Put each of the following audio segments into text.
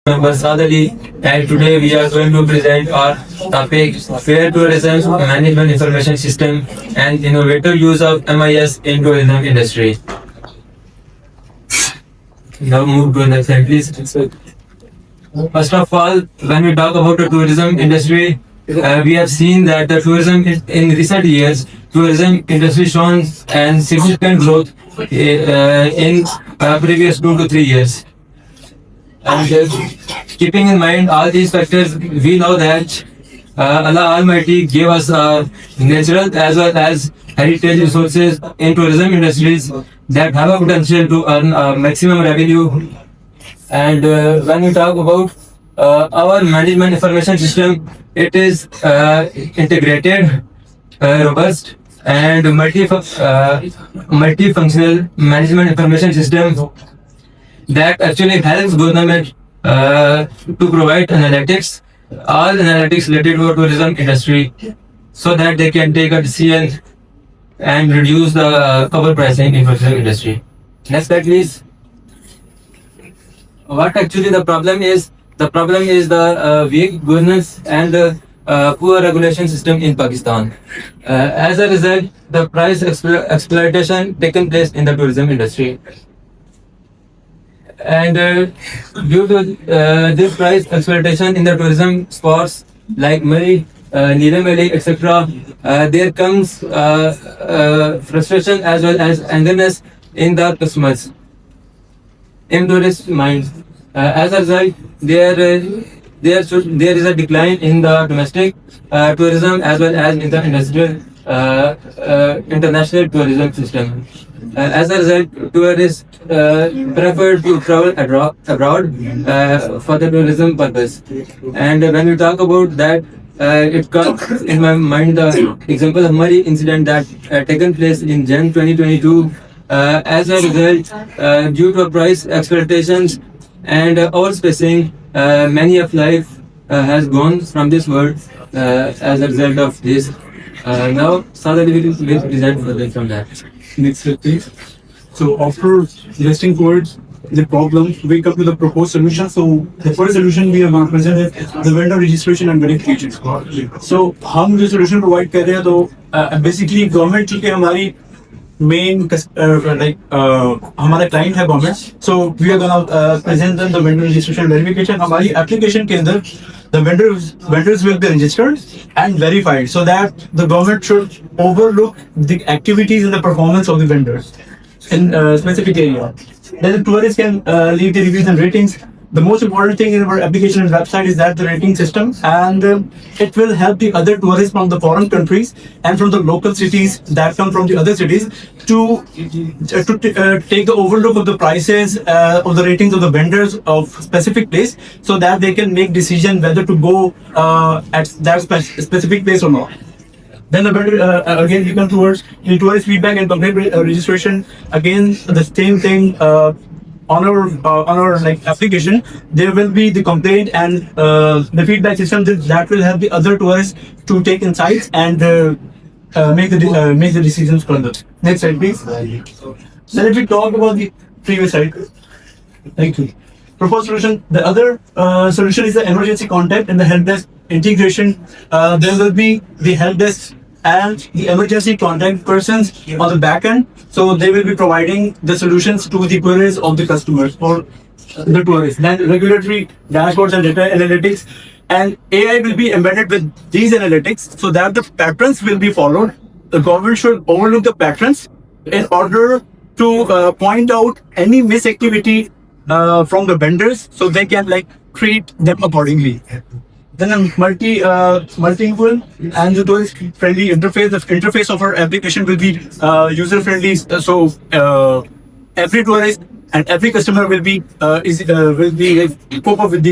member Saad Ali, and today we are going to present our topic Fair Tourism Management Information System and Innovative Use of MIS in Tourism Industry. Now move to the next slide, please. First of all, when we talk about the tourism industry, we have seen that the tourism in recent years, tourism industry shown and significant growth in previous 2 to 3 years. And keeping in mind all these factors, we know that Allah Almighty gave us natural as well as heritage resources in tourism industries that have a potential to earn maximum revenue. And when we talk about our management information system, it is integrated, robust, and multifunctional management information system that actually helps government to provide analytics, all analytics related to tourism industry, so that they can take a decision and reduce the cover pricing in tourism industry. Next slide, please. What actually the problem is? The problem is the weak governance and the poor regulation system in Pakistan. As a result, the price exploitation taken place in the tourism industry. And due to this price exploitation in the tourism spots like Mali, Neelam Valley, etc., there comes frustration as well as angerness in the customers, in tourist minds. As a result, there is a decline in the domestic tourism as well as in the international tourism system. As a result, tourists prefer to travel abroad for the tourism purpose. And when we talk about that, it comes in my mind the example of Mari incident that taken place in Jan 2022. As a result, due to price exploitations and overspacing, many of life has gone from this world as a result of this. Now, Sadali will present further from that. Next slide, please. So after listing towards the problem, we come to the proposed solution. So the first solution we have presented the vendor registration and verification. So हम जो solution provide कर रहे हैं तो basically government चूँकि हमारी main हमारा client है government. So we are gonna present them the vendor registration and verification. हमारी application के अंदर the vendors will be registered and verified so that the government should overlook the activities and the performance of the vendors in specific area. Then the tourists can leave the reviews and ratings. The most important thing in our application and website is that the rating system, and it will help the other tourists from the foreign countries and from the local cities that come from the other cities to take the overlook of the prices of the ratings of the vendors of specific place, so that they can make decision whether to go at that specific place or not. Then the vendor, again you come towards the tourist feedback and complaint registration. Again the same thing. On our application, there will be the complaint and the feedback system that will help the other tourists to take insights and make the decisions further. Next slide, please. Then if we talk about the previous slide, thank you. Proposed solution. The other solution is the emergency contact and the help desk integration. There will be the help desk and the emergency contact persons on the back end. So they will be providing the solutions to the queries of the customers or the tourists. Then regulatory dashboards and data analytics, and AI will be embedded with these analytics so that the patterns will be followed. The government should overlook the patterns in order to point out any misactivity from the vendors, so they can treat them accordingly. Then a multilingual and the tourist-friendly interface. The interface of our application will be user-friendly, so every tourist and every customer will be cope up with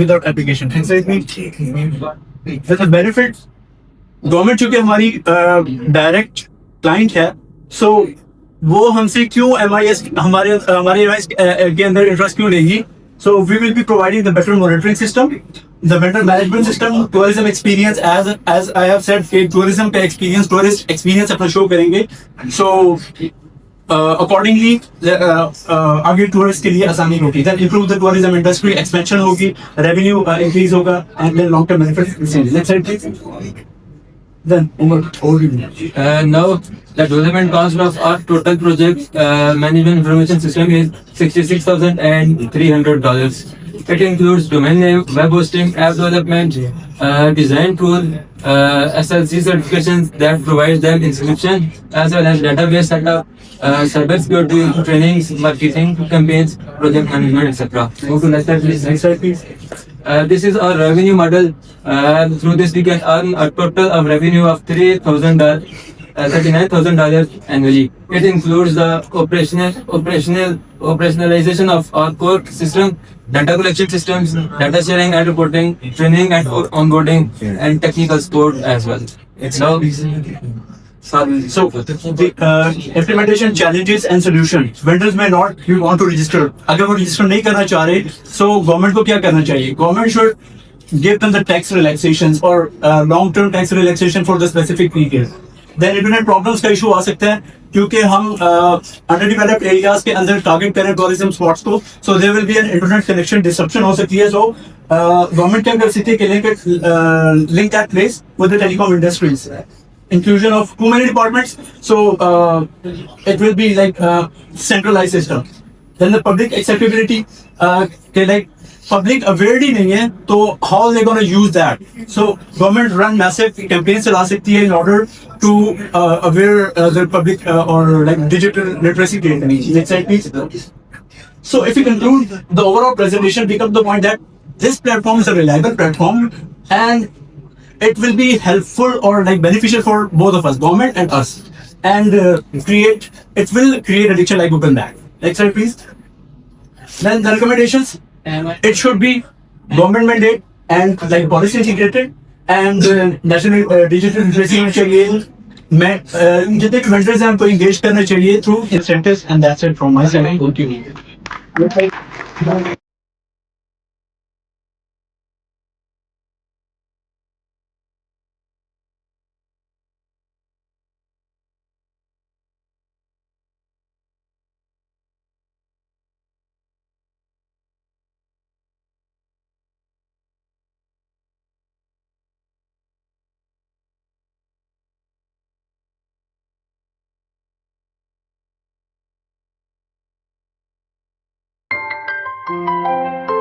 our application. Then the benefits. Government चूँकि हमारी direct client है, so वो हमसे क्यों MIS हमारे MIS के अंदर interest क्यों लेगी? So we will be providing the better monitoring system, the vendor management system, tourism experience. As I have said, कि tourism का experience, tourist experience अपना show करेंगे. So accordingly आगे टूरिस्ट के लिए आसानी होगी, then improve the tourism industry, expansion होगी, revenue increase होगा, and then long term benefits. Next slide please. Then Umar, over to you. Now, the development cost of our total project management information system is $66,300. It includes domain name, web hosting, app development, design tool, SLC certifications that provides them inscription, as well as database setup, cybersecurity trainings, marketing campaigns, project management, etc. Move to next slide, please. Next slide please. This is our revenue model. Through this, we can earn a total of revenue of $39,000 annually. It includes the operationalization of our core system, data collection systems, data sharing and reporting, training and onboarding, and technical support as well. So, So the implementation challenges and solutions. Vendors may not want to register. अगर वो register नहीं करना चाह रहे, so government को क्या करना चाहिए? Government should give them the tax relaxations or long-term tax relaxation for the specific period. Then internet problems का issue आ सकता है क्योंकि हम underdeveloped areas के अंदर target करें tourism spots को, so there will be an internet connection disruption हो सकती है. So government क्या कर सकती है कि link that place with the telecom industries. Inclusion of too many departments, so it will be like a centralized system. Then the public acceptability, like public awareness नहीं है, तो how they gonna use that? So government run massive campaigns चला सकती है in order to aware the public or like digital literacy training. Next slide please. So if we conclude the overall presentation, we come to the point that this platform is a reliable platform and it will be helpful or like beneficial for both of us, government and us, and it will create addiction like Google Map. Next slide please. Then the recommendations, it should be government mandate and like policy integrated, and national digital literacy होनी चाहिए. मैं जितने vendors हैं उनको engage करना चाहिए through incentives, and that's it from my side. Thank you.